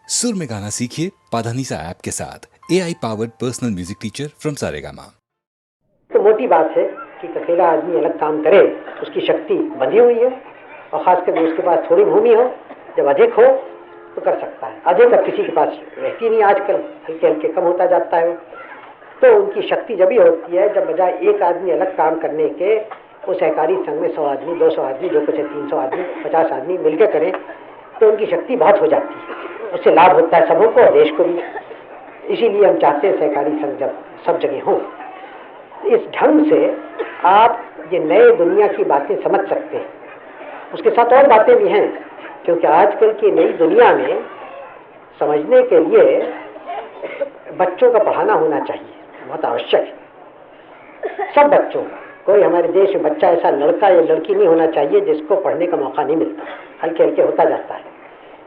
सुर में गाना सीखिए पाधानीसा ऐप के साथ AI powered personal music teacher from Saregama. तो मोटी बात है कि अकेला आदमी अलग काम करे, उसकी शक्ति बंधी हुई है और खासकर उसके पास थोड़ी भूमि हो, जब अधिक हो तो कर सकता है। अधिक अब किसी के पास रहती नहीं, आजकल हल्के हल्के कम होता जाता है। तो उनकी शक्ति जब ही होती है जब बजाय एक आदमी अलग काम करने के वो सहकारी संघ में 100 आदमी, 200 आदमी, जो कुछ है 300 आदमी, 50 आदमी मिलकर करें तो उनकी शक्ति बहुत हो जाती है। उससे लाभ होता है सबों को और देश को भी। इसीलिए हम चाहते हैं सहकारी संघ जब सब जगह हो, इस ढंग से आप ये नए दुनिया की बातें समझ सकते हैं। उसके साथ और बातें भी हैं, क्योंकि आजकल की नई दुनिया में समझने के लिए बच्चों का पढ़ाना होना चाहिए, बहुत आवश्यक है। सब बच्चों का, कोई हमारे देश में बच्चा ऐसा लड़का या लड़की नहीं होना चाहिए जिसको पढ़ने का मौका नहीं मिलता। हल्के हल्के होता जाता है,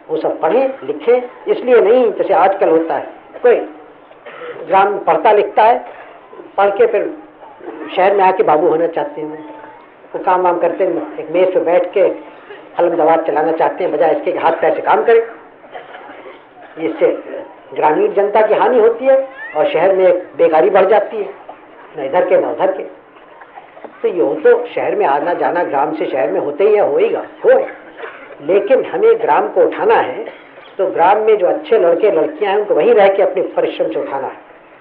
वो सब पढ़ें लिखें। इसलिए नहीं जैसे आजकल होता है, कोई ग्राम पढ़ता लिखता है, पढ़ के फिर शहर में आके बाबू होना चाहते हैं। वो काम वाम करते हैं, एक मेज पे बैठ के कलम दवात चलाना चाहते हैं, बजाय इसके हाथ पैर से काम करें। इससे ग्रामीण जनता की हानि होती है और शहर में बेकारी बढ़ जाती है, न इधर के न उधर के। तो यूँ तो शहर में आना जाना ग्राम से शहर में होते ही है, होएगा हो, लेकिन हमें ग्राम को उठाना है तो ग्राम में जो अच्छे लड़के लड़कियां हैं उनको वहीं रह के अपने परिश्रम से उठाना है,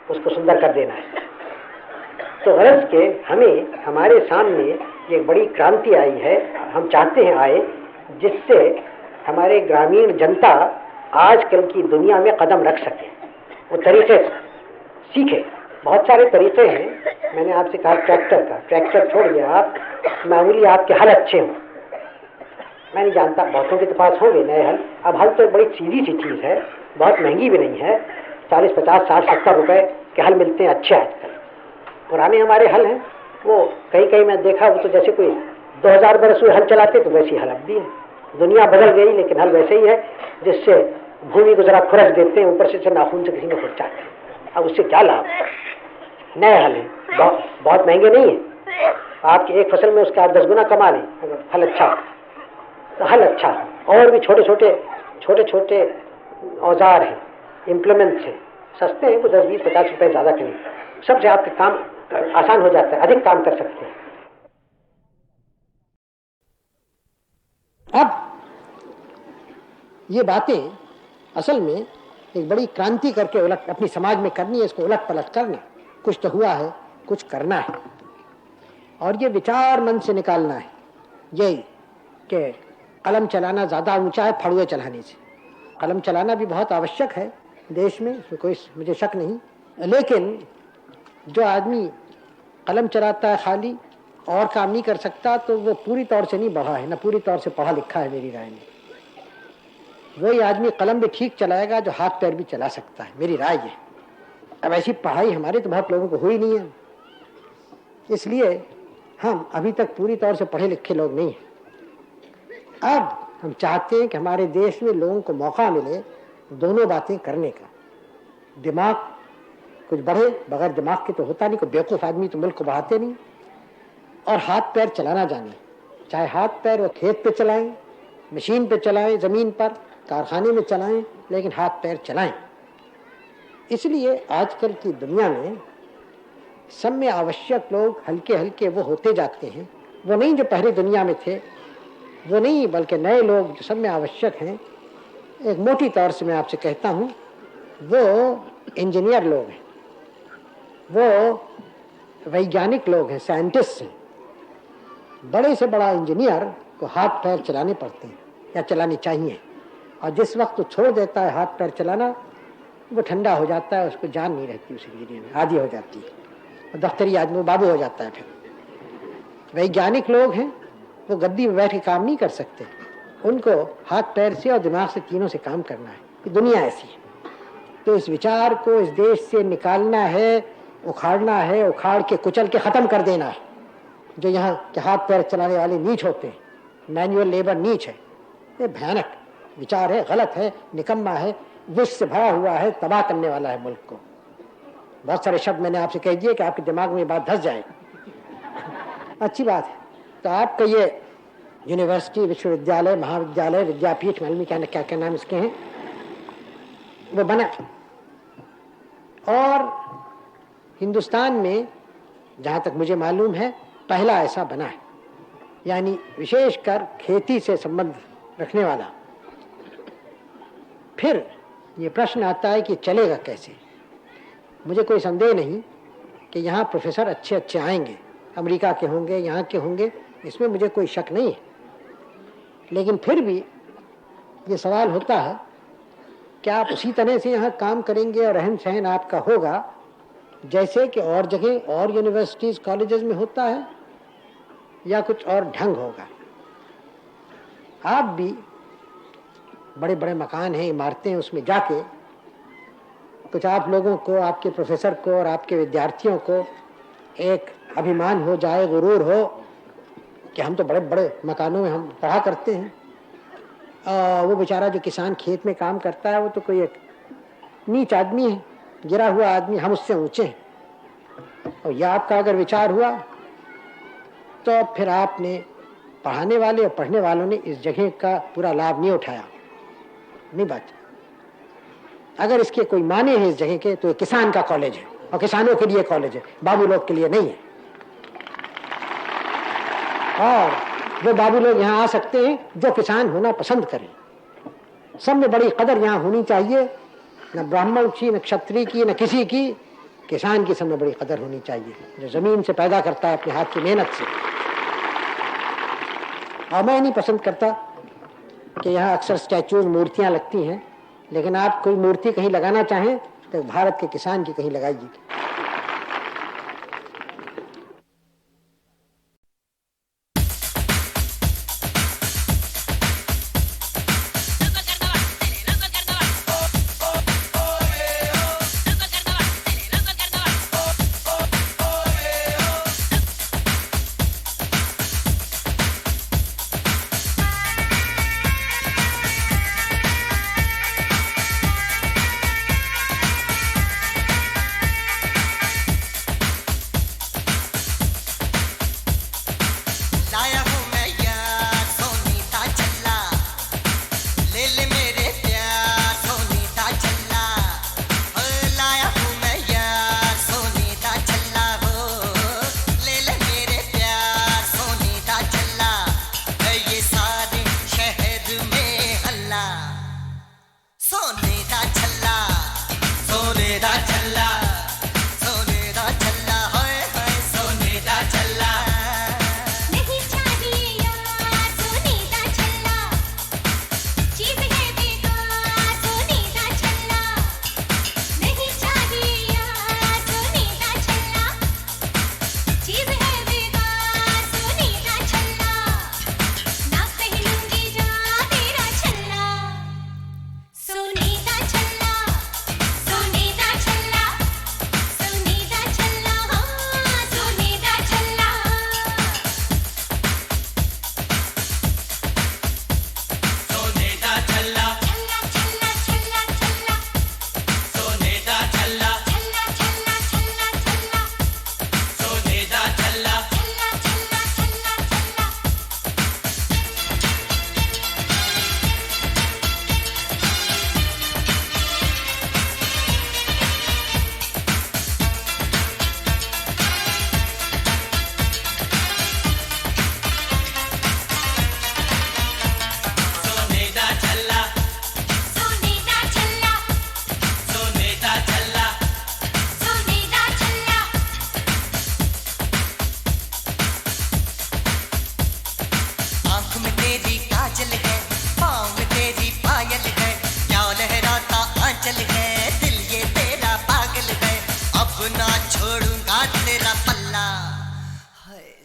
उसको सुंदर कर देना है। तो गरज के हमें हमारे सामने ये बड़ी क्रांति आई है, हम चाहते हैं आए, जिससे हमारे ग्रामीण जनता आजकल की दुनिया में कदम रख सके, वो तरीके सीखे। बहुत सारे तरीके हैं। मैंने आपसे कहा ट्रैक्टर का, ट्रैक्टर छोड़िए आप, मामूली आपके हल अच्छे हों। मैं नहीं जानता, बहुतों के तो पास होंगे नए हल। अब हल तो बड़ी सीधी सी चीज़ है, बहुत महंगी भी नहीं है। 40, 50, 60, 70 रुपए के हल मिलते हैं अच्छे आजकल। पुराने हमारे हल हैं, वो कहीं कहीं मैं देखा वो तो जैसे कोई 2000 बरस हुए हल चलाते, तो वैसी हल अब भी है। दुनिया बदल गई लेकिन हल वैसे ही है, जिससे भूमि को जरा खुरच देते हैं, ऊपर से नाखून से किसी में खुरचाते हैं। अब उससे क्या लाभ? नए हल हैं, बहुत महंगे नहीं है। आपकी एक फसल में उसका 10 गुना कमा लें अगर हल अच्छा हो तो। हल अच्छा हो, और भी छोटे छोटे औजार हैं, इम्प्लीमेंट्स हैं, सस्ते हैं, वो 10, 20, 50 रुपए ज़्यादा करें, सबसे आपका काम आसान हो जाता है, अधिक काम कर सकते हैं। अब ये बातें असल में एक बड़ी क्रांति करके उलट अपनी समाज में करनी है, इसको उलट पलट करना। कुछ तो हुआ है, कुछ करना है, और ये विचार मन से निकालना है। यही कि कलम चलाना ज़्यादा ऊंचा है फड़ुए चलाने से। कलम चलाना भी बहुत आवश्यक है देश में, इसमें कोई मुझे शक नहीं, लेकिन जो आदमी कलम चलाता है खाली और काम नहीं कर सकता, तो वो पूरी तौर से नहीं बढ़ा है, न पूरी तौर से पढ़ा लिखा है मेरी राय में। वही आदमी कलम भी ठीक चलाएगा जो हाथ पैर भी चला सकता है, मेरी राय है। अब ऐसी पढ़ाई हमारे तो बहुत लोगों को हुई नहीं है, इसलिए हम अभी तक पूरी तौर से पढ़े लिखे लोग नहीं हैं। अब हम चाहते हैं कि हमारे देश में लोगों को मौका मिले दोनों बातें करने का। दिमाग कुछ बढ़े, बगैर दिमाग के तो होता नहीं, कोई बेवकूफ़ आदमी तो मुल्क को बढ़ाते नहीं। और हाथ पैर चलाना जाने, चाहे हाथ पैर वो खेत पे चलाएं, मशीन पे चलाएं, ज़मीन पर कारखाने में चलाएं, लेकिन हाथ पैर चलाएं। इसलिए आजकल की दुनिया में सब में आवश्यक लोग हल्के हल्के वो होते जाते हैं। वो नहीं जो पहले दुनिया में थे, वो नहीं, बल्कि नए लोग जो सब में आवश्यक हैं। एक मोटी तौर से मैं आपसे कहता हूँ, वो इंजीनियर लोग हैं, वो वैज्ञानिक लोग हैं, साइंटिस्ट हैं। बड़े से बड़ा इंजीनियर को हाथ पैर चलाने पड़ते हैं या चलाने चाहिए, और जिस वक्त वो छोड़ देता है हाथ पैर चलाना, वो ठंडा हो जाता है, उसको जान नहीं रहती उस इंजीनियर में, आदी हो जाती है, दफ्तरी आदमी वो बाबू हो जाता है। फिर वैज्ञानिक लोग हैं, वो गद्दी में बैठ के काम नहीं कर सकते, उनको हाथ पैर से और दिमाग से, तीनों से काम करना है। कि दुनिया ऐसी है, तो इस विचार को इस देश से निकालना है, उखाड़ना है, उखाड़ के कुचल के ख़त्म कर देना है। जो यहाँ के हाथ पैर चलाने वाले नीच होते हैं, मैनुअल लेबर नीच है, ये भयानक विचार है, गलत है, निकम्मा है, विष से भरा हुआ है, तबाह करने वाला है मुल्क को। बहुत सारे शब्द मैंने आपसे कह दिए कि आपके दिमाग में बात धस जाए। अच्छी बात है। तो आपका ये यूनिवर्सिटी, विश्वविद्यालय, महाविद्यालय, विद्यापीठ, मालूम क्या क्या नाम इसके हैं, वो बना। और हिंदुस्तान में जहाँ तक मुझे मालूम है पहला ऐसा बना है, यानी विशेषकर खेती से संबंध रखने वाला। फिर ये प्रश्न आता है कि चलेगा कैसे। मुझे कोई संदेह नहीं कि यहाँ प्रोफेसर अच्छे अच्छे आएंगे, अमेरिका के होंगे, यहाँ के होंगे, इसमें मुझे कोई शक नहीं है। लेकिन फिर भी ये सवाल होता है कि आप उसी तरह से यहाँ काम करेंगे और रहन सहन आपका होगा जैसे कि और जगह और यूनिवर्सिटीज कॉलेजेस में होता है, या कुछ और ढंग होगा। आप भी बड़े बड़े मकान हैं, इमारतें, उसमें जाके कुछ आप लोगों को, आपके प्रोफेसर को और आपके विद्यार्थियों को एक अभिमान हो जाए, गुरूर हो कि हम तो बड़े बड़े मकानों में हम पढ़ा करते हैं। वो बेचारा जो किसान खेत में काम करता है वो तो कोई एक नीच आदमी है, गिरा हुआ आदमी, हम उससे ऊंचे हैं। और यह आपका अगर विचार हुआ तो फिर आपने, पढ़ाने वाले और पढ़ने वालों ने इस जगह का पूरा लाभ नहीं उठाया, नहीं बात। अगर इसके कोई माने हैं इस जगह के तो किसान का कॉलेज है, और किसानों के लिए कॉलेज है, बाबू लोग के लिए नहीं है। और वो बाबू लोग यहाँ आ सकते हैं जो किसान होना पसंद करें। सब में बड़ी कदर यहाँ होनी चाहिए, न ब्राह्मण की, न क्षत्रिय की, न किसी की, किसान की सब में बड़ी कदर होनी चाहिए, जो जमीन से पैदा करता है अपने हाथ की मेहनत से। और मैं नहीं पसंद करता कि यहाँ अक्सर स्टैचूज, मूर्तियाँ लगती हैं, लेकिन आप कोई मूर्ति कहीं लगाना चाहें तो भारत के किसान की कहीं लगाइए।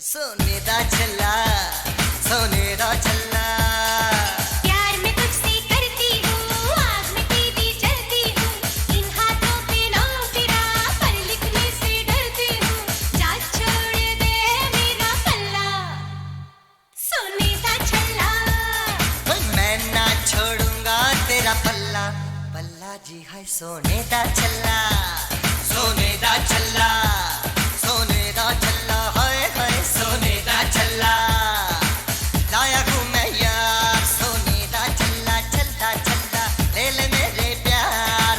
सोने दा चला, सोने दा चला। प्यार में तुझसे करती हूँ, आग में तेरी जलती हूँ, इन हाथों पे ना फिरा, पर लिखने से डरती हूँ, जा छोड़ दे मेरा पल्ला, सोने दा चला। मैं ना छोड़ूंगा तेरा पल्ला, पल्ला जी है सोने दा चला, सोने दा चला, सोने दा चला, हाय हाय सोने दा चला। लाया हूँ मैं यार सोने दा चला, चला चला, ले ले मेरे प्यार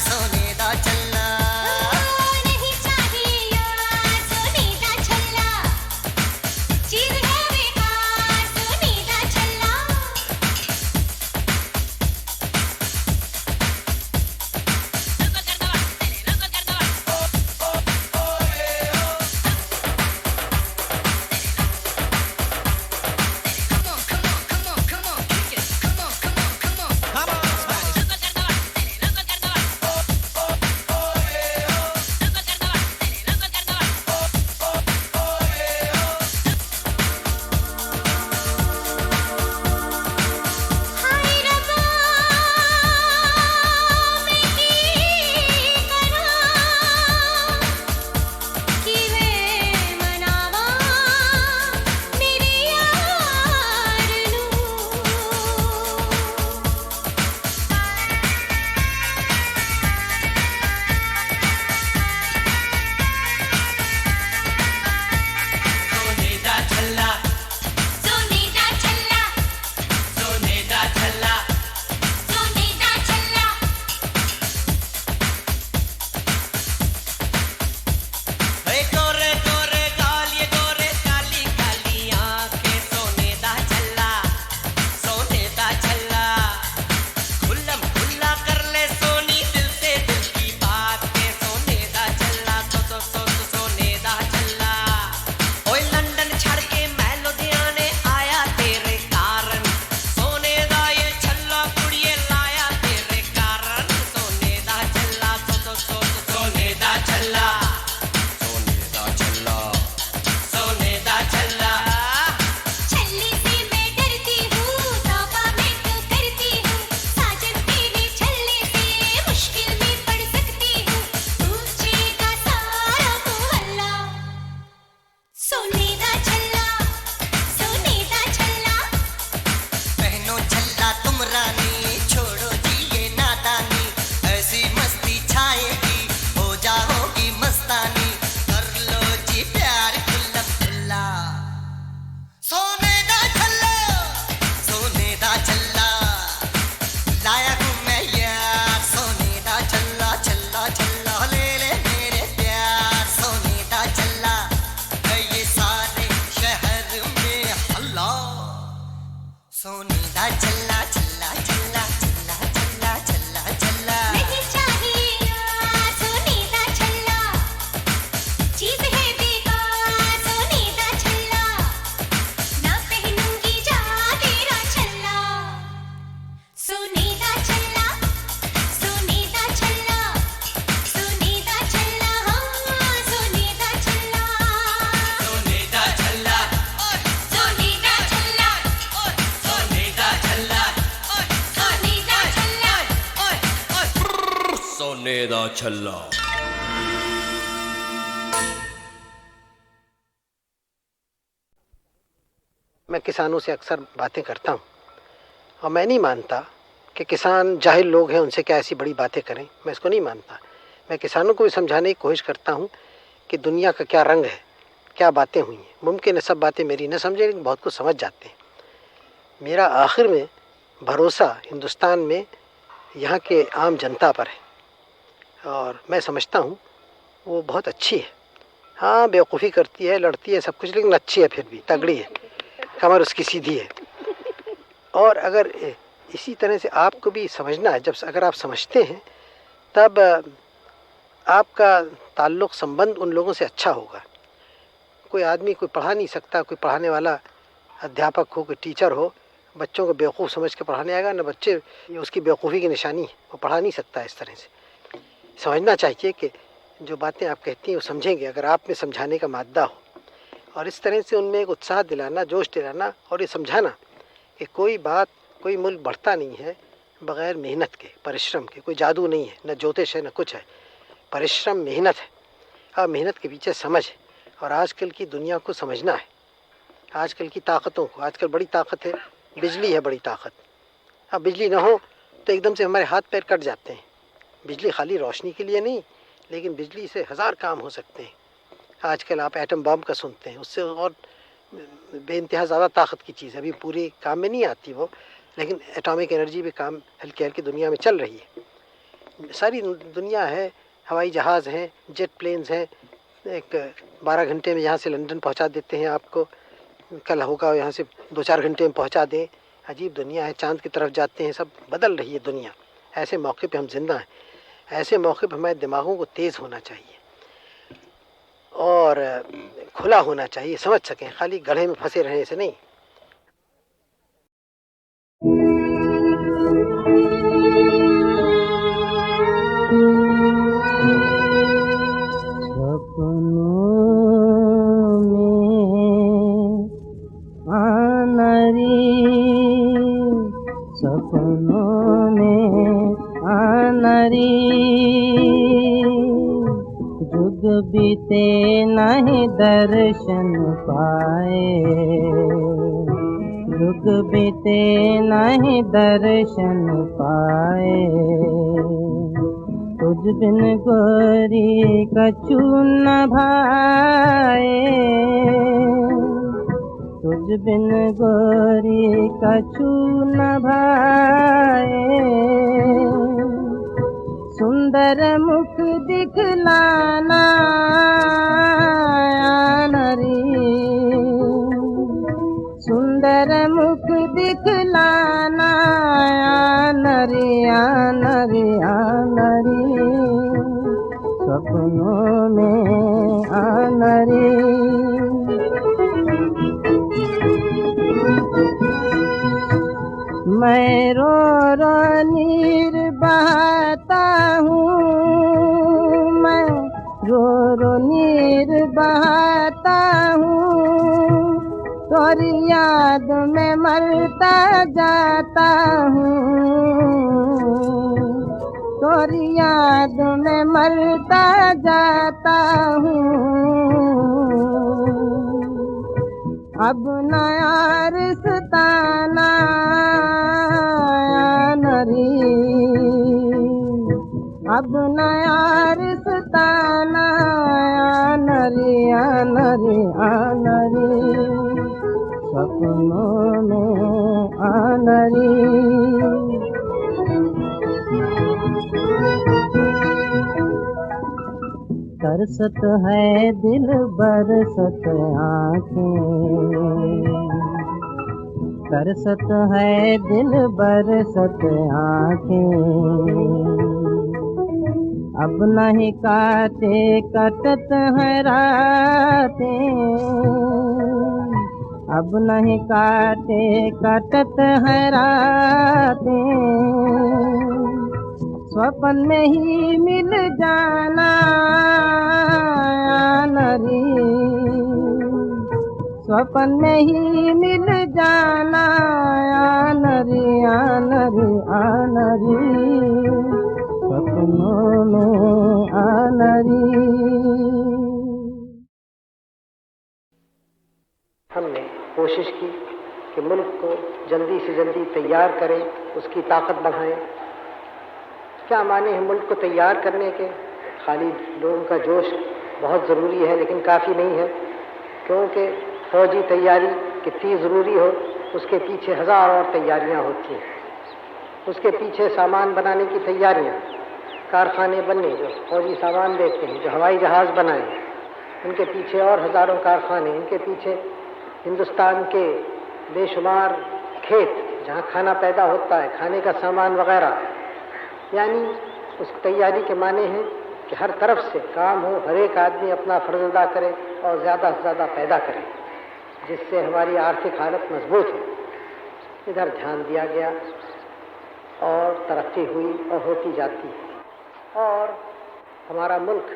सोने दा छल्ला। मैं किसानों से अक्सर बातें करता हूँ और मैं नहीं मानता कि किसान जाहिल लोग हैं, उनसे क्या ऐसी बड़ी बातें करें। मैं इसको नहीं मानता। मैं किसानों को भी समझाने की कोशिश करता हूँ कि दुनिया का क्या रंग है, क्या बातें हुई हैं। मुमकिन है सब बातें मेरी न समझे, लेकिन बहुत कुछ समझ जाते हैं। मेरा आखिर में भरोसा हिंदुस्तान में यहाँ के आम जनता पर है और मैं समझता हूँ वो बहुत अच्छी है। हाँ, बेवकूफ़ी करती है, लड़ती है, सब कुछ, लेकिन अच्छी है, फिर भी तगड़ी है, कमर उसकी सीधी है। और अगर इसी तरह से आपको भी समझना है, अगर आप समझते हैं तब आपका ताल्लुक़ संबंध उन लोगों से अच्छा होगा। कोई आदमी कोई पढ़ा नहीं सकता, कोई पढ़ाने वाला अध्यापक हो, कोई टीचर हो, बच्चों को बेवकूफ़ समझ के पढ़ाने आएगा न? बच्चे, ये उसकी बेवकूफ़ी की निशानी है, वो पढ़ा नहीं सकता इस तरह से। समझना चाहिए कि जो बातें आप कहती हैं वो समझेंगे अगर आप में समझाने का मादा हो, और इस तरह से उनमें एक उत्साह दिलाना, जोश दिलाना, और ये समझाना कि कोई मुल्क बढ़ता नहीं है बग़ैर मेहनत के, परिश्रम के। कोई जादू नहीं है, न ज्योतिष है, न कुछ है। परिश्रम, मेहनत है, और मेहनत के पीछे समझ है। और आजकल की दुनिया को समझना है, आजकल की ताकतों को। आजकल बड़ी ताकत है, बिजली है बड़ी ताकत। अब बिजली ना हो तो एकदम से हमारे हाथ पैर कट जाते हैं। बिजली खाली रोशनी के लिए नहीं, लेकिन बिजली से 1000 काम हो सकते हैं। आजकल आप एटम बम का सुनते हैं, उससे और बेइंतहा ज़्यादा ताकत की चीज़ है। अभी पूरी काम में नहीं आती वो, लेकिन एटॉमिक एनर्जी भी काम हल्की हल्की दुनिया में चल रही है। सारी दुनिया है, हवाई जहाज़ हैं, जेट प्लेन्स हैं, एक 12 घंटे में यहाँ से लंदन पहुँचा देते हैं आपको। कल होगा यहाँ से 2-4 घंटे में पहुँचा दें। अजीब दुनिया है, चाँद की तरफ जाते हैं, सब बदल रही है दुनिया। ऐसे मौके पे हम जिंदा हैं। ऐसे मौके पे हमारे दिमागों को तेज़ होना चाहिए और खुला होना चाहिए, समझ सकें, खाली गड्ढे में फंसे रहने से नहीं। सपनों में आनरी जुग बीते नहीं दर्शन पाए, जुग बीते नहीं दर्शन पाए। तुझ बिन गोरी कछु न भाए, तुझ बिन गोरी कछु न भाए। सुंदर मुख दिखलाना नरी, सुंदर मुख दिखलाना नरी, नरी, नरी, सपनों में आनरी। मैं रो रो नीर बहाता हूँ, मैं रो रो नीर बहाता हूँ। तोरी याद में मरता जाता हूँ, तोरी याद में मरता जाता हूँ। अब नया रिश्ताना नरी, अब नया रिश्ताना नरी, नरी, नरी, सपनों में आनरी। तरसत है दिल बरसत आँखें, तरसत है दिल बरसत आँखें। अब नहीं काटे कटत है रातें, अब नहीं काटे कटत है रातें। स्वप्न में ही मिल जाना नरी, स्वप्न में ही मिल जाना नरी, नरी, नरी, सपनों कोशिश की कि मुल्क को जल्दी से जल्दी तैयार करें, उसकी ताकत बढ़ाएं। क्या माने हैं मुल्क को तैयार करने के? खाली लोगों का जोश बहुत ज़रूरी है, लेकिन काफ़ी नहीं है, क्योंकि फौजी तैयारी कितनी ज़रूरी हो, उसके पीछे हज़ार और तैयारियां होती हैं। उसके पीछे सामान बनाने की तैयारियां, कारखाने बनने, जो फौजी सामान देखते हैं, जो हवाई जहाज़ बनाए, उनके पीछे और हज़ारों कारखाने, इनके पीछे हिंदुस्तान के बेशुमार खेत जहाँ खाना पैदा होता है, खाने का सामान वगैरह। यानी उस तैयारी के माने हैं कि हर तरफ से काम हो, हर एक आदमी अपना फ़र्ज़ अदा करे और ज़्यादा से ज़्यादा पैदा करे, जिससे हमारी आर्थिक हालत मजबूत हो। इधर ध्यान दिया गया और तरक्की हुई और होती जाती है। और हमारा मुल्क,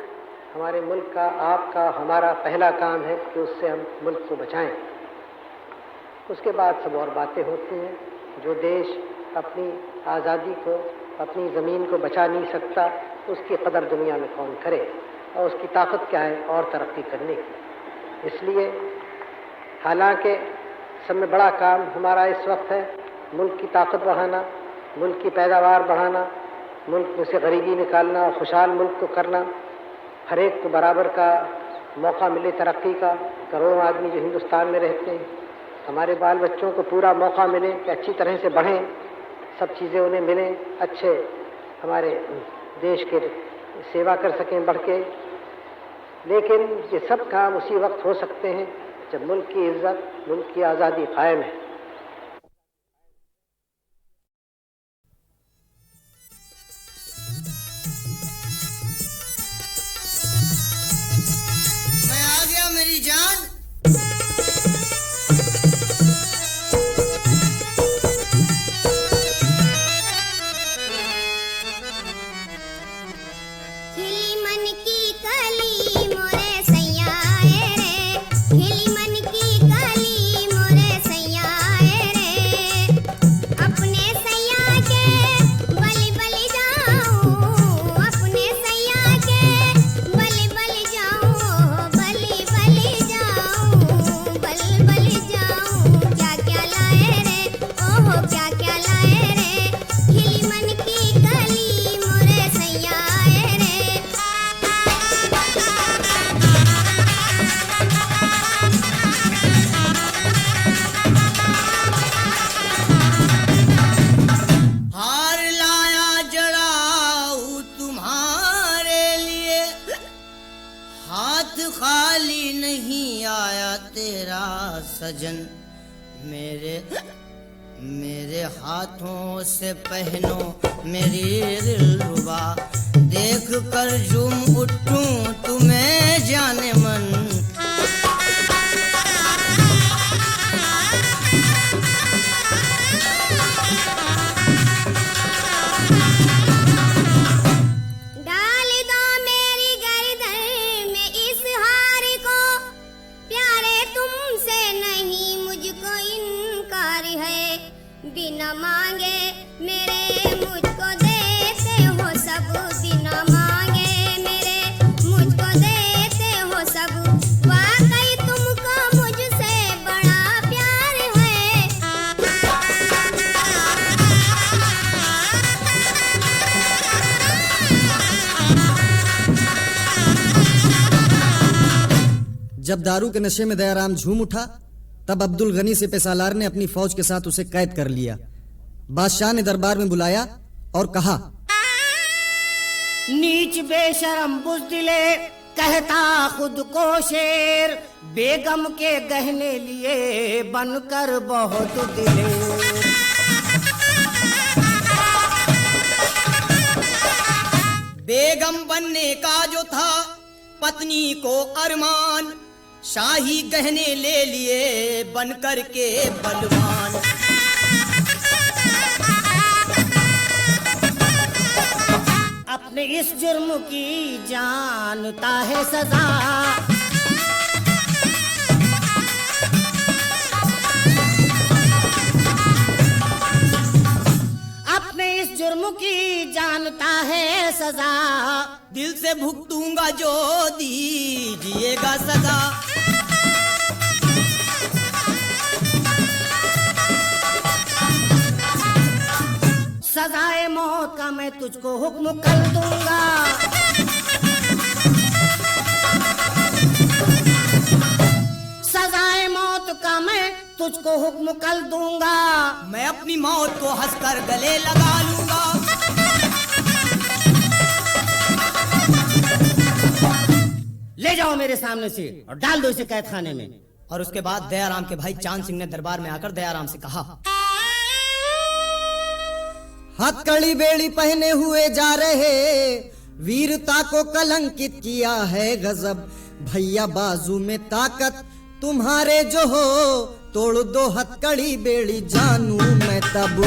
हमारे मुल्क का, आपका, हमारा पहला काम है कि उससे हम मुल्क को बचाएं। उसके बाद सब और बातें होती हैं। जो देश अपनी आज़ादी को, अपनी ज़मीन को बचा नहीं सकता, उसकी कदर दुनिया में कौन करे, और उसकी ताकत क्या है और तरक्की करने की। इसलिए हालांकि सब में बड़ा काम हमारा इस वक्त है मुल्क की ताकत बढ़ाना, मुल्क की पैदावार बढ़ाना, मुल्क में से गरीबी निकालना और खुशहाल मुल्क को करना, हर एक को बराबर का मौका मिले तरक्की का। करोड़ों आदमी जो हिंदुस्तान में रहते हैं, हमारे बाल बच्चों को पूरा मौका मिले कि अच्छी तरह से बढ़ें, सब चीज़ें उन्हें मिलें, अच्छे हमारे देश के सेवा कर सकें बढ़ के। लेकिन ये सब काम उसी वक्त हो सकते हैं जब मुल्क की इज्जत, मुल्क की आज़ादी कायम है। मैं आ गया मेरी जान। खिली मन की कली मोरे सैया रे, खिली मन की कली मोरे सैया रे, अपने सैया के बलि बलि जाऊं, अपने सैया के बलि बलि जाऊं, बलि बलि जाऊं, बल बल जाऊं। क्या क्या लाए रे, ओहो क्या क्या लाए रे, खिली मन की कली मोरे सैया रे। हार लाया जड़ाऊ तुम्हारे लिए, हाथ खाली नहीं आया तेरा सजन। मेरे हाथों से पहनो मेरी दिलरुबा, देख कर झूम उठूं तुम्हें जाने मन। डाल दो मेरी गर्दन में इस हार को, प्यारे तुमसे नहीं मुझको इनकार है, बिना मांगे मेरे मुझको देते हो सब, बिना मांगे मेरे मुझको देते हो सब। वाकई तुमको मुझसे बड़ा प्यार है। जब दारू के नशे में दयाराम झूम उठा, तब अब्दुल गनी से पेशालार ने अपनी फौज के साथ उसे कैद कर लिया। बादशाह ने दरबार में बुलाया और कहा, नीच बेशरम बुज़दिले कहता खुद को शेर, बेगम के गहने लिए बनकर बहुत दिले। बेगम बनने का जो था पत्नी को अरमान, शाही गहने ले लिए बनकर के बलवान। अपने इस जुर्म की जानता है सजा, अपने इस जुर्म की जानता है सजा। दिल से भुगतूंगा जो दीजिएगा सजा। मौत का मैं तुझको हुक्म कर दूंगा। सजाए मौत का मैं तुझको हुक्म कर दूंगा। मैं अपनी मौत को हंसकर गले लगा लूंगा। ले जाओ मेरे सामने से और डाल दो इसे कैद खाने में। और उसके बाद दयाराम के भाई चांद सिंह ने दरबार में आकर दयाराम से कहा, हथकड़ी बेड़ी पहने हुए जा रहे, वीरता को कलंकित किया है गजब। भैया बाजू में ताकत तुम्हारे जो हो, तोड़ दो हथकड़ी बेड़ी जानू मैं तब।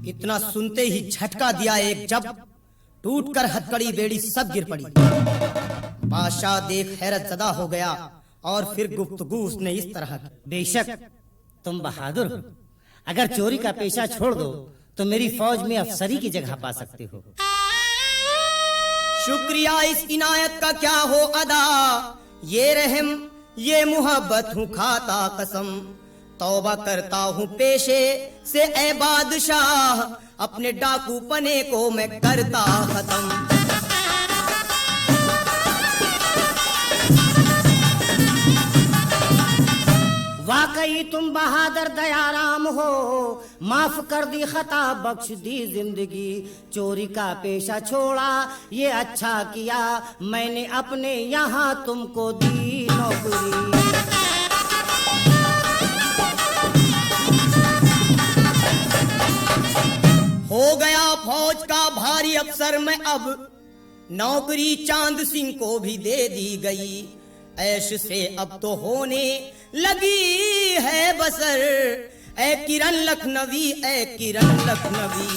इतना सुनते ही झटका दिया एक जब, टूटकर हथकड़ी बेड़ी सब गिर पड़ी। बादशाह देख हैरत ज़दा हो गया और फिर गुफ्तगू उसने इस तरह की, बेशक तुम बहादुर हो, अगर चोरी का पेशा छोड़ दो तो मेरी फौज में अफसरी की जगह पा सकते हो। शुक्रिया इस इनायत का क्या हो अदा, ये रहम ये मोहब्बत हूँ खाता कसम। तौबा करता हूँ पेशे से ए बादशाह, अपने डाकू पने को मैं करता खत्म। वाकई तुम बहादुर दयाराम हो, माफ कर दी खता बख्श दी जिंदगी। चोरी का पेशा छोड़ा ये अच्छा किया, मैंने अपने यहाँ तुमको दी नौकरी। हो गया फौज का भारी अफसर मैं अब, नौकरी चांद सिंह को भी दे दी गई। ऐश से अब तो होने लगी है बसर, ए किरण लखनवी ए किरण लखनवी।